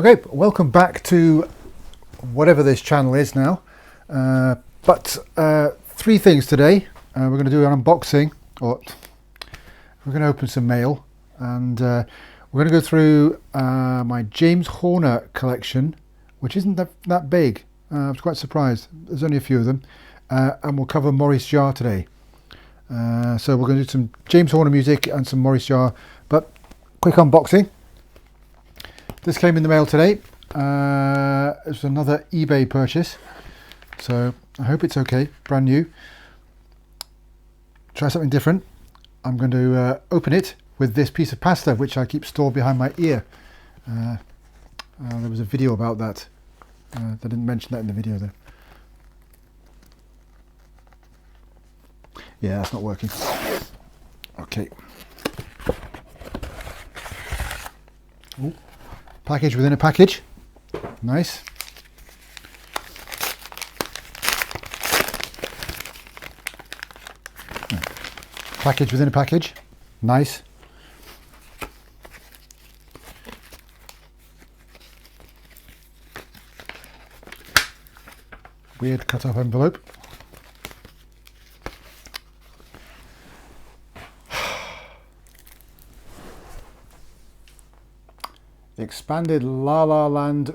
Okay, welcome back to whatever this channel is now. Three things today. We're going to do an unboxing, or we're going to open some mail, and we're going to go through my James Horner collection, which isn't that big. I was quite surprised. There's only a few of them. And we'll cover Maurice Jarre today. So we're going to do some James Horner music and some Maurice Jarre, but quick unboxing. This came in the mail today. It's another eBay purchase, so I hope it's okay. Brand new. Try something different. I'm going to open it with this piece of pasta, which I keep stored behind my ear. There was a video about that. They didn't mention that in the video though. Yeah, that's not working. Okay. Ooh. Package within a package. Nice. Package within a package. Nice. Weird cut-off envelope. The expanded La La Land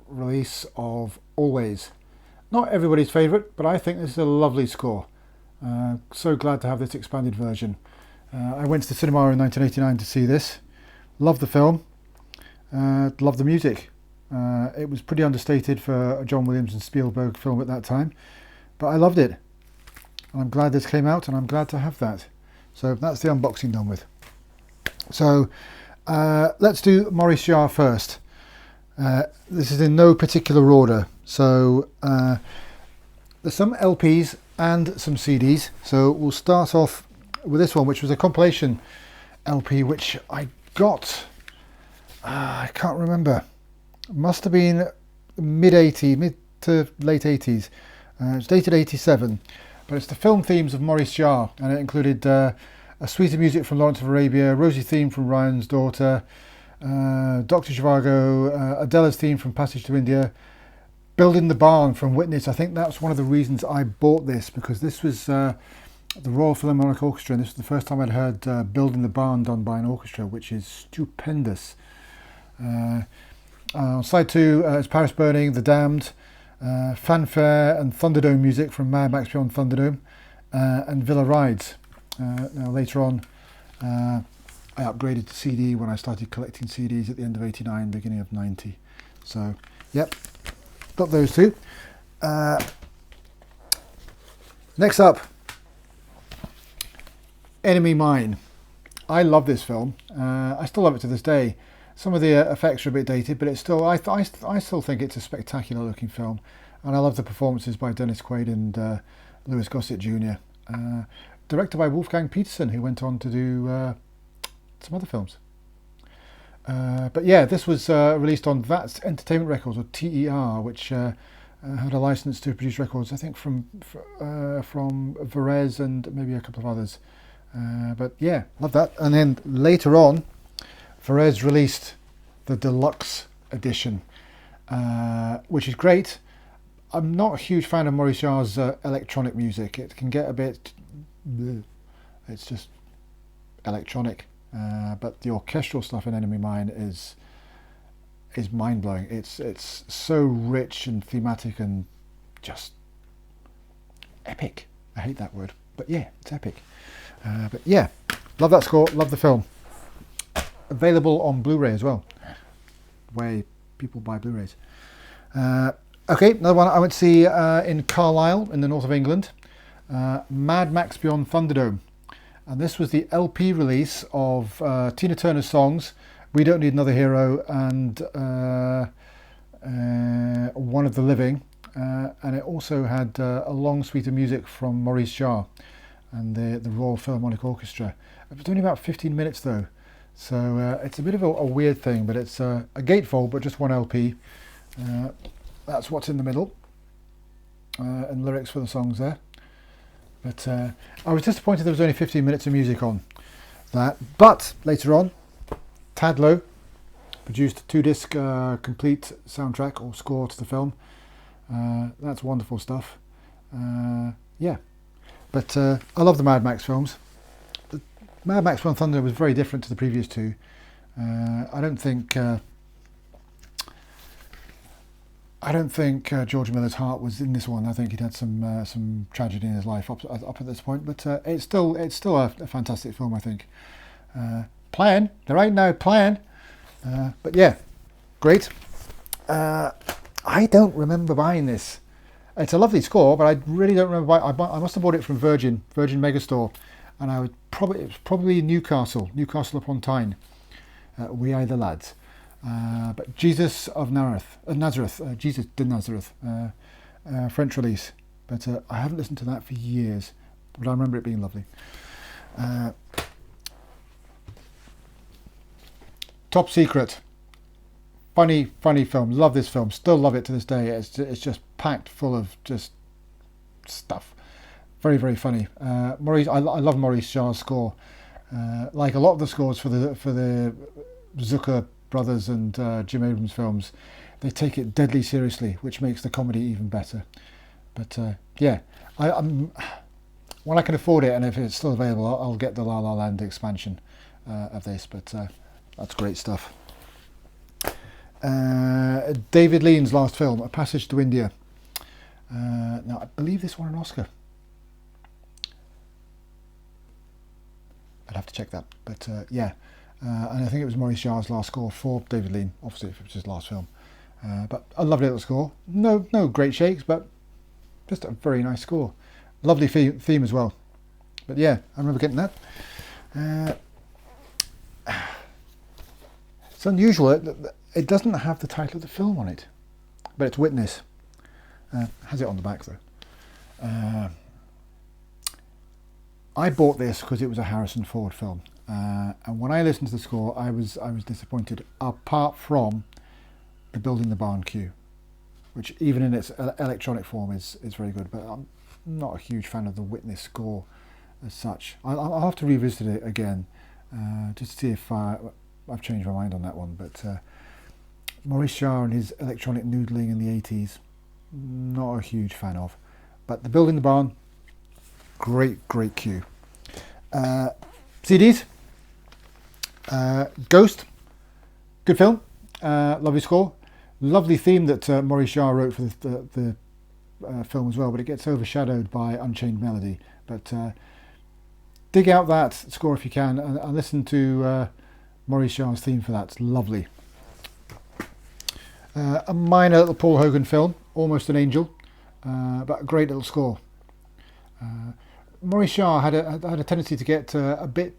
release of Always. Not everybody's favourite, but I think this is a lovely score. So glad to have this expanded version. I went to the cinema in 1989 to see this. Loved the film. Loved the music. It was pretty understated for a John Williams and Spielberg film at that time, but I loved it. And I'm glad this came out, and I'm glad to have that. So that's the unboxing done with. So let's do Maurice Jarre first. This is in no particular order. So there's some LPs and some CDs. So we'll start off with this one, which was a compilation LP, which I got, I can't remember. Must have been mid to late 80s. It's dated 87, but it's the film themes of Maurice Jarre, and it included a suite of music from Lawrence of Arabia, Rosie theme from Ryan's Daughter, Dr. Zhivago, Adela's theme from Passage to India, Building the Barn from Witness. I think that's one of the reasons I bought this, because this was the Royal Philharmonic Orchestra, and this was the first time I'd heard Building the Barn done by an orchestra, which is stupendous. On side 2 is Paris Burning, The Damned, Fanfare and Thunderdome music from Mad Max Beyond Thunderdome, and Villa Rides. Now later on I upgraded to CD when I started collecting CDs at the end of 89, beginning of 90. So yep, got those two. Next up, Enemy Mine. I love this film. I still love it to this day. Some of the effects are a bit dated, but it's still, I still think it's a spectacular looking film, and I love the performances by Dennis Quaid and Louis Gossett Jr. Directed by Wolfgang Petersen, who went on to do some other films. But yeah, this was released on Vats Entertainment Records, or TER, which had a license to produce records, I think from Varese and maybe a couple of others. But yeah, love that. And then later on, Varese released the deluxe edition, which is great. I'm not a huge fan of Maurice Jarre's electronic music. It can get a bit... it's just electronic, but the orchestral stuff in Enemy Mine is mind-blowing. It's so rich and thematic and just epic. I hate that word, but yeah, it's epic. But yeah, love that score, love the film. Available on Blu-ray as well, where people buy Blu-rays. Okay, another one I went to see in Carlisle in the north of England. Mad Max Beyond Thunderdome, and this was the LP release of Tina Turner's songs We Don't Need Another Hero and One of the Living, and it also had a long suite of music from Maurice Jarre and the Royal Philharmonic Orchestra. It was only about 15 minutes though, so it's a bit of a weird thing, but it's a gatefold, but just one LP. That's what's in the middle, and lyrics for the songs there. But I was disappointed there was only 15 minutes of music on that. But later on, Tadlow produced a 2-disc complete soundtrack or score to the film. That's wonderful stuff. Yeah, but I love the Mad Max films. The Mad Max Beyond Thunderdome was very different to the previous two. I don't think George Miller's heart was in this one. I think he'd had some tragedy in his life up at this point, but it's still a fantastic film, I think. Plan, there ain't no plan, but yeah, great. I don't remember buying this. It's a lovely score, but I really don't remember buying. I must have bought it from Virgin Megastore, and it was probably Newcastle upon Tyne. We are the lads. But Jesus of Nazareth, Jesus de Nazareth, French release. But I haven't listened to that for years, but I remember it being lovely. Top Secret, funny film. Love this film. Still love it to this day. It's just packed full of just stuff. Very funny. Maurice, I love Maurice Jarre's score. Like a lot of the scores for the Zucker brothers and Jim Abrams films, they take it deadly seriously, which makes the comedy even better. But yeah, I'm when I can afford it, and if it's still available, I'll get the La La Land expansion of this. But that's great stuff. David Lean's last film, A Passage to India. Now I believe this won an Oscar. I'd have to check that, but yeah. And I think it was Maurice Jarre's last score for David Lean, obviously if it was his last film. But a lovely little score. No great shakes, but just a very nice score. Lovely theme as well. But yeah, I remember getting that. It's unusual. It doesn't have the title of the film on it, but it's Witness. Has it on the back though. I bought this because it was a Harrison Ford film. And when I listened to the score, I was disappointed, apart from the Building the Barn cue, which even in its electronic form is very good. But I'm not a huge fan of the Witness score as such. I'll have to revisit it again just to see if I've changed my mind on that one. But Maurice Jarre and his electronic noodling in the 80s, not a huge fan of. But the Building the Barn, great cue. CDs. Ghost, good film, lovely score, lovely theme that Maurice Jarre wrote for the film as well, but it gets overshadowed by Unchained Melody. But dig out that score if you can, and listen to Maurice Jarre's theme for that. It's lovely. A minor little Paul Hogan film, Almost an Angel, but a great little score. Maurice Jarre had a tendency to get a bit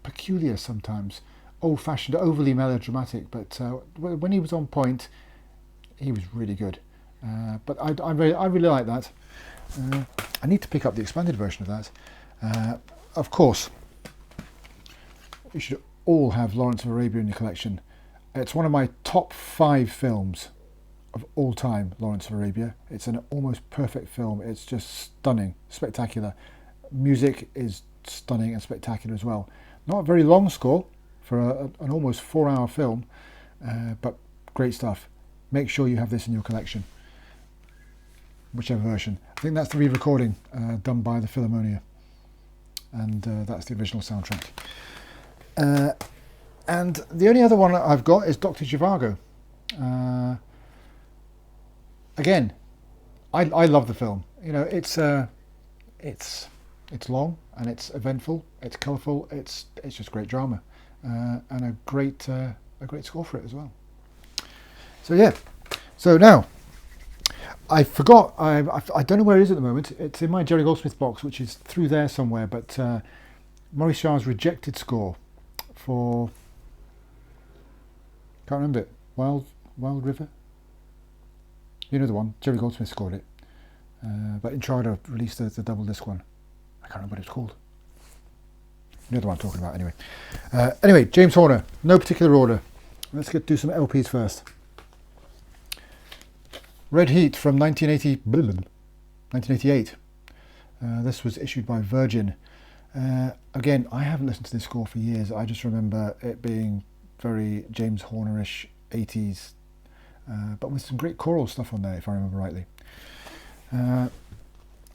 peculiar sometimes, old-fashioned, overly melodramatic, but when he was on point, he was really good. But I really like that. I need to pick up the expanded version of that. Of course, you should all have Lawrence of Arabia in your collection. It's one of my top 5 films of all time, Lawrence of Arabia. It's an almost perfect film. It's just stunning, spectacular. Music is stunning and spectacular as well. Not a very long score for an almost 4-hour film, but great stuff. Make sure you have this in your collection, whichever version. I think that's the re-recording done by the Philharmonia, and that's the original soundtrack. And the only other one I've got is Dr. Zhivago. Again, I love the film. You know, it's long and it's eventful. It's colourful. It's just great drama, and a great score for it as well. So yeah. So now, I forgot. I don't know where it is at the moment. It's in my Jerry Goldsmith box, which is through there somewhere. But Maurice Jarre's Rejected score for, can't remember it. Wild River. You know the one. Jerry Goldsmith scored it. But Intrada released the double disc one. I can't remember what it's called. You know the one I'm talking about anyway. Anyway, James Horner. No particular order. Let's do some LPs first. Red Heat from 1988. This was issued by Virgin. Again, I haven't listened to this score for years. I just remember it being very James Horner-ish 80s, but with some great choral stuff on there, if I remember rightly.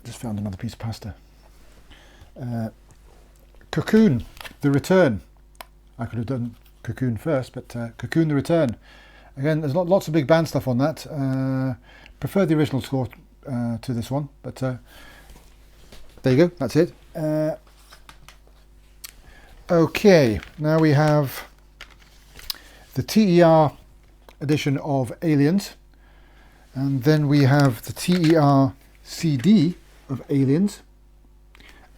Just found another piece of pasta. Cocoon, The Return. I could have done Cocoon first, but Cocoon, The Return. Again, there's lots of big band stuff on that. Prefer the original score to this one, but there you go, that's it. Okay, now we have the TER edition of Aliens, and then we have the TER CD of Aliens,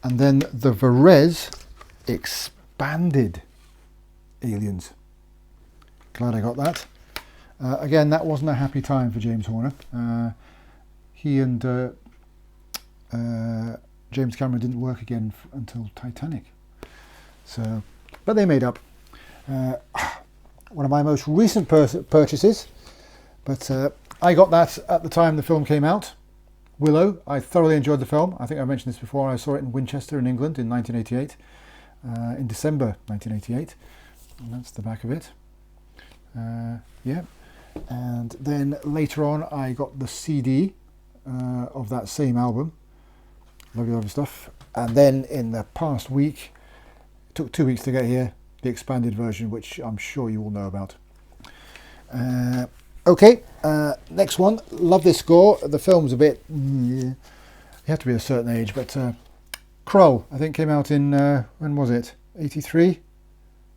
and then the Varese expanded Aliens. Glad I got that. Again, that wasn't a happy time for James Horner. He and James Cameron didn't work again until Titanic. So, but they made up. One of my most recent purchases, but I got that at the time the film came out. Willow. I thoroughly enjoyed the film. I think I mentioned this before. I saw it in Winchester in England in 1988, in December 1988. And that's the back of it. Yeah. And then later on I got the CD of that same album. Lovely stuff. And then in the past week, it took 2 weeks to get here, the expanded version, which I'm sure you all know about. Okay, next one. Love this score. The film's a bit... you have to be a certain age, but Krull, I think, came out in... when was it? 83?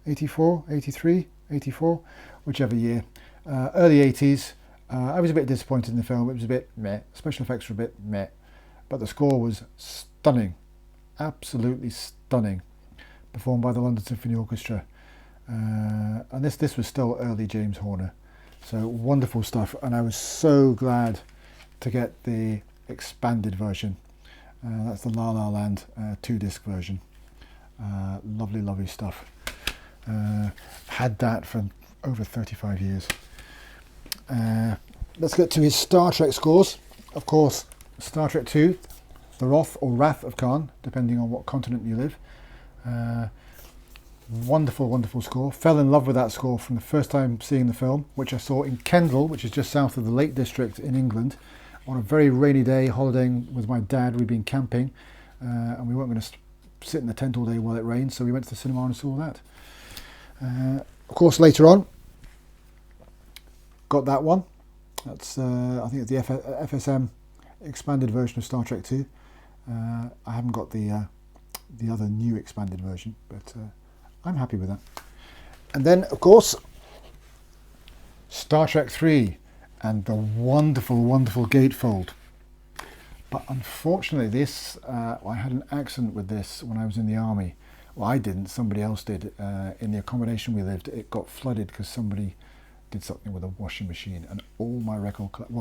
84? 83? 84? Whichever year. Early 80s. I was a bit disappointed in the film. It was a bit meh. Special effects were a bit meh. But the score was stunning. Absolutely stunning. Performed by the London Symphony Orchestra. And this was still early James Horner. So wonderful stuff. And I was so glad to get the expanded version. That's the La La Land 2-disc version. Lovely, lovely stuff. Had that for over 35 years. Let's get to his Star Trek scores. Of course, Star Trek 2, The Wrath or Wrath of Khan, depending on what continent you live. Wonderful, wonderful score. Fell in love with that score from the first time seeing the film, which I saw in Kendal, which is just south of the Lake District in England, on a very rainy day, holidaying with my dad. We'd been camping, and we weren't going to sit in the tent all day while it rained, so we went to the cinema and saw that. Of course, later on, got that one. That's I think it's the FSM expanded version of Star Trek 2. I haven't got the other new expanded version, but I'm happy with that. And then, of course, Star Trek 3 and the wonderful, wonderful gatefold. But unfortunately, this I had an accident with this when I was in the army. Well, I didn't. Somebody else did. In the accommodation we lived, it got flooded because somebody did something with a washing machine, and all my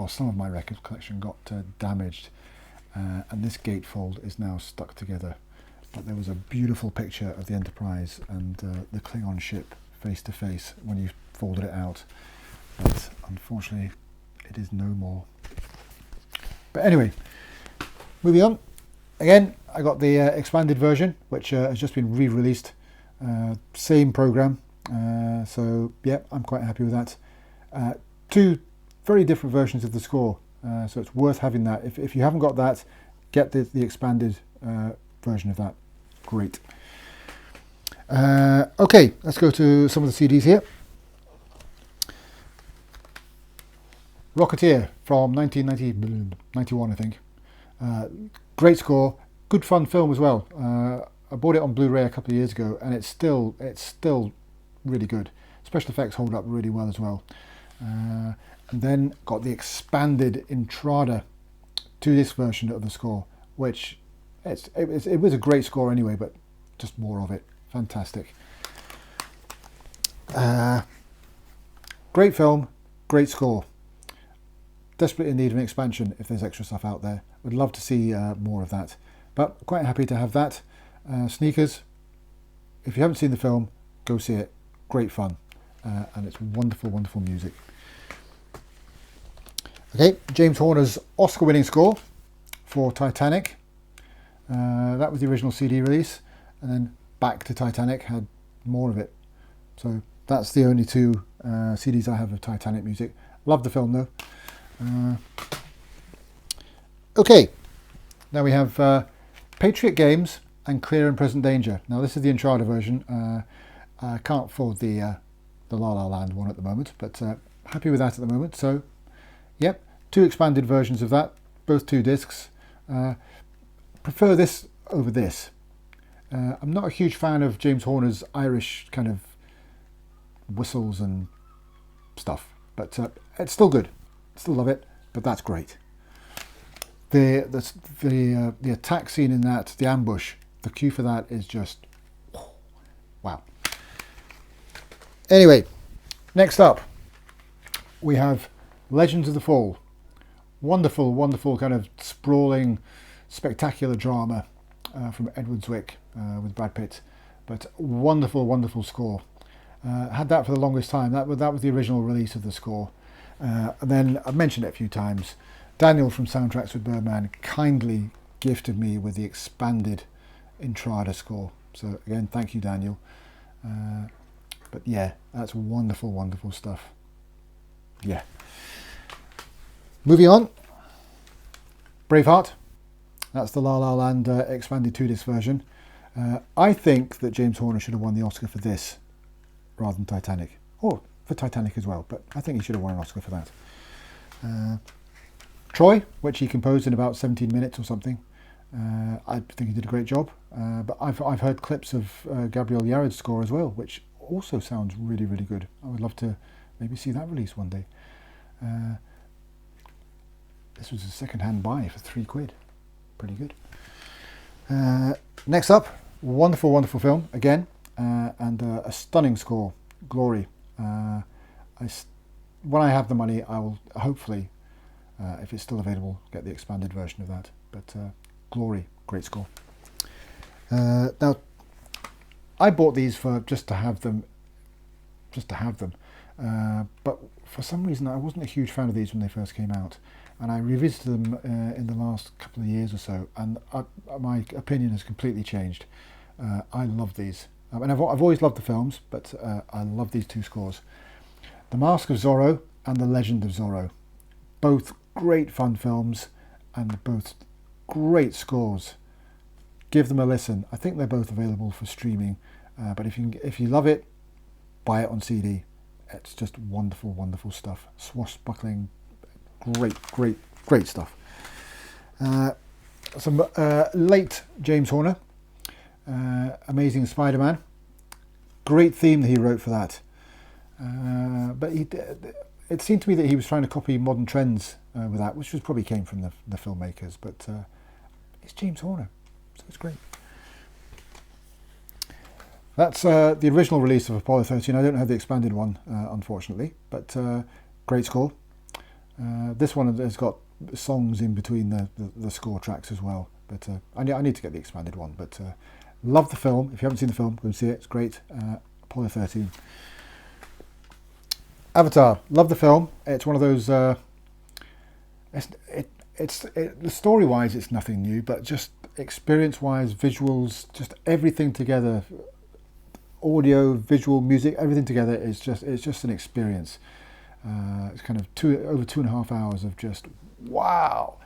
some of my record collection got damaged. And this gatefold is now stuck together. But there was a beautiful picture of the Enterprise and the Klingon ship face to face when you folded it out. But unfortunately, it is no more. But anyway, moving on. Again, I got the expanded version, which has just been re-released. Same program. So, yeah, I'm quite happy with that. Two very different versions of the score. So it's worth having that. If you haven't got that, get the expanded version of that. Great. Okay, let's go to some of the CDs here. Rocketeer from 1991, I think. Great score, good fun film as well. I bought it on Blu-ray a couple of years ago, and it's still really good. Special effects hold up really well as well. And then got the expanded Intrada 2-disc version of the score, which it was a great score anyway, but just more of it. Fantastic. Great film, great score. Desperately in need of an expansion if there's extra stuff out there. Would love to see more of that. But quite happy to have that. Sneakers, if you haven't seen the film, go see it. Great fun. And it's wonderful, wonderful music. Okay, James Horner's Oscar-winning score for Titanic. That was the original CD release, and then Back to Titanic had more of it. So that's the only two CDs I have of Titanic music. Love the film though. Okay, now we have Patriot Games and Clear and Present Danger. Now this is the Entrada version. I can't afford the La La Land one at the moment, but happy with that at the moment. So, yep, two expanded versions of that, both 2 discs. Prefer this over this. I'm not a huge fan of James Horner's Irish kind of whistles and stuff, but it's still good. Still love it, but that's great. The attack scene in that, the ambush, the cue for that is just wow. Anyway, next up we have Legends of the Fall. Wonderful, wonderful kind of sprawling, spectacular drama from Edward Zwick with Brad Pitt, but wonderful, wonderful score. Had that for the longest time. That was the original release of the score. And then I've mentioned it a few times. Daniel from Soundtracks with Birdman kindly gifted me with the expanded Entrada score. So again, thank you, Daniel. But yeah, that's wonderful, wonderful stuff. Yeah. Moving on. Braveheart. That's the La La Land expanded 2-disc version. I think that James Horner should have won the Oscar for this rather than Titanic. Or for Titanic as well, but I think he should have won an Oscar for that. Troy, which he composed in about 17 minutes or something. I think he did a great job. But I've heard clips of Gabriel Yared's score as well, which also sounds really, really good. I would love to maybe see that release one day. This was a second-hand buy for £3. Pretty good. Next up, wonderful, wonderful film again, and a stunning score, Glory. When I have the money, I will hopefully, if it's still available, get the expanded version of that. But Glory, great score. Now, I bought these for just to have them. But for some reason, I wasn't a huge fan of these when they first came out, and I revisited them in the last couple of years or so, and my opinion has completely changed. I love these, and I've always loved the films, but I love these 2 scores. The Mask of Zorro and The Legend of Zorro. Both great fun films and both great scores. Give them a listen. I think they're both available for streaming, but if you love it, buy it on CD. It's just wonderful, wonderful stuff. Swashbuckling, great stuff. Some late James Horner, Amazing Spider-Man. Great theme that he wrote for that. But it seemed to me that he was trying to copy modern trends with that, which probably came from the filmmakers. But it's James Horner, so it's great. That's the original release of Apollo 13. I don't have the expanded one, unfortunately, but great score. This one has got songs in between the score tracks as well, but I need to get the expanded one. But love the film. If you haven't seen the film, go and see it. It's great. Apollo 13. Avatar. Love the film. It's one of those. The story-wise, it's nothing new, but just experience-wise, visuals, just everything together. Audio, visual, music, everything together is just an experience. It's kind of over 2.5 hours of just wow.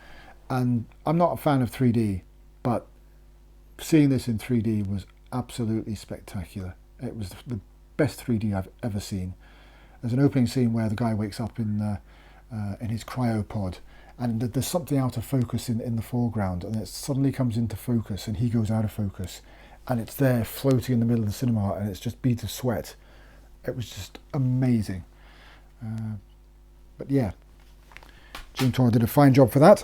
And I'm not a fan of 3D, but seeing this in 3D was absolutely spectacular. It was the best 3D I've ever seen. There's an opening scene where the guy wakes up in his cryopod, and there's something out of focus in the foreground, and it suddenly comes into focus, and he goes out of focus. And it's there floating in the middle of the cinema, and it's just beads of sweat. It was just amazing. But yeah, James Horner did a fine job for that.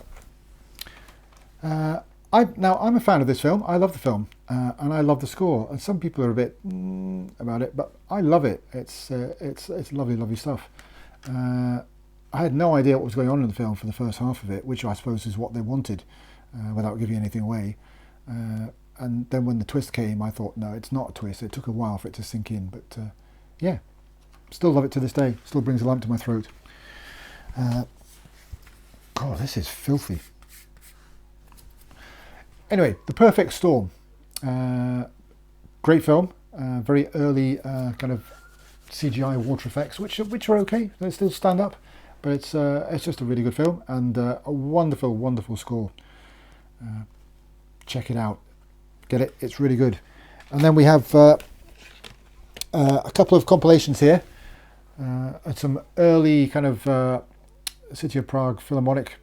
I'm a fan of this film. I love the film, and I love the score. And some people are a bit about it, but I love it. It's lovely, lovely stuff. I had no idea what was going on in the film for the first half of it, which I suppose is what they wanted, without giving anything away. And then when the twist came, I thought, no, it's not a twist. It took a while for it to sink in, but yeah, still love it to this day. Still brings a lump to my throat. God, this is filthy. Anyway, The Perfect Storm. Great film. Very early kind of CGI water effects, which are okay. They still stand up, but it's just a really good film, and a wonderful, wonderful score. Check it out, get it. It's really good. And then we have a couple of compilations here, and some early kind of City of Prague Philharmonic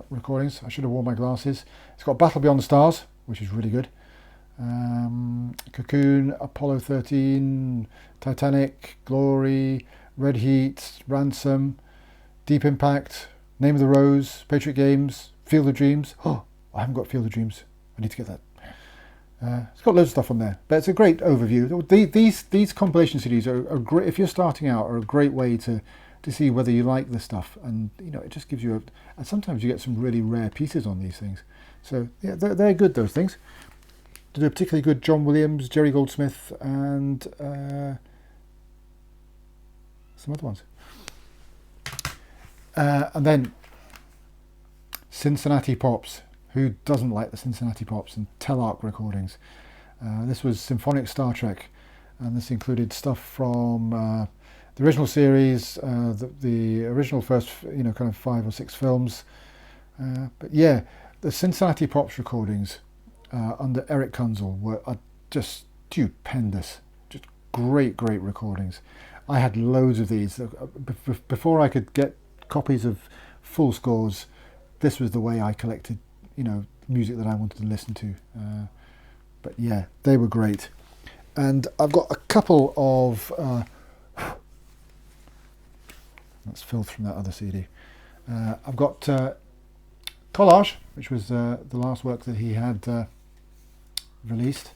recordings. I should have worn my glasses. It's got Battle Beyond the Stars, which is really good. Cocoon, Apollo 13, Titanic, Glory, Red Heat, Ransom, Deep Impact, Name of the Rose, Patriot Games, Field of Dreams. Oh, I haven't got Field of Dreams. I need to get that. It's got loads of stuff on there, but it's a great overview. These compilation CDs are great if you're starting out. Are a great way to see whether you like the stuff, and it just gives you and sometimes you get some really rare pieces on these things. So yeah, they're good, those things. Did a particularly good John Williams, Jerry Goldsmith, and some other ones. And then Cincinnati Pops. Who doesn't like the Cincinnati Pops and Telarc recordings? This was Symphonic Star Trek, and this included stuff from the original series, the original first, kind of 5 or 6 films. But yeah, the Cincinnati Pops recordings under Eric Kunzel are just stupendous. Just great recordings. I had loads of these. Before I could get copies of full scores, this was the way I collected music that I wanted to listen to. But yeah, they were great. And I've got a couple of that's filth from that other CD. I've got Collage, which was the last work that he had released.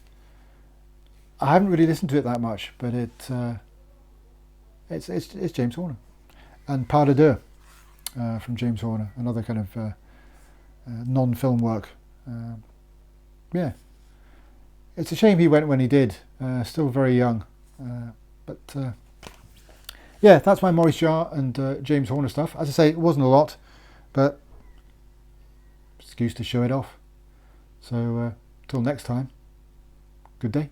I haven't really listened to it that much, but it's James Horner. And Pas de Deux from James Horner, another kind of non-film work. Yeah, it's a shame he went when he did. Still very young, but yeah, that's my Maurice Jarre and James Horner stuff. As I say, it wasn't a lot, but excuse to show it off. So till next time, good day.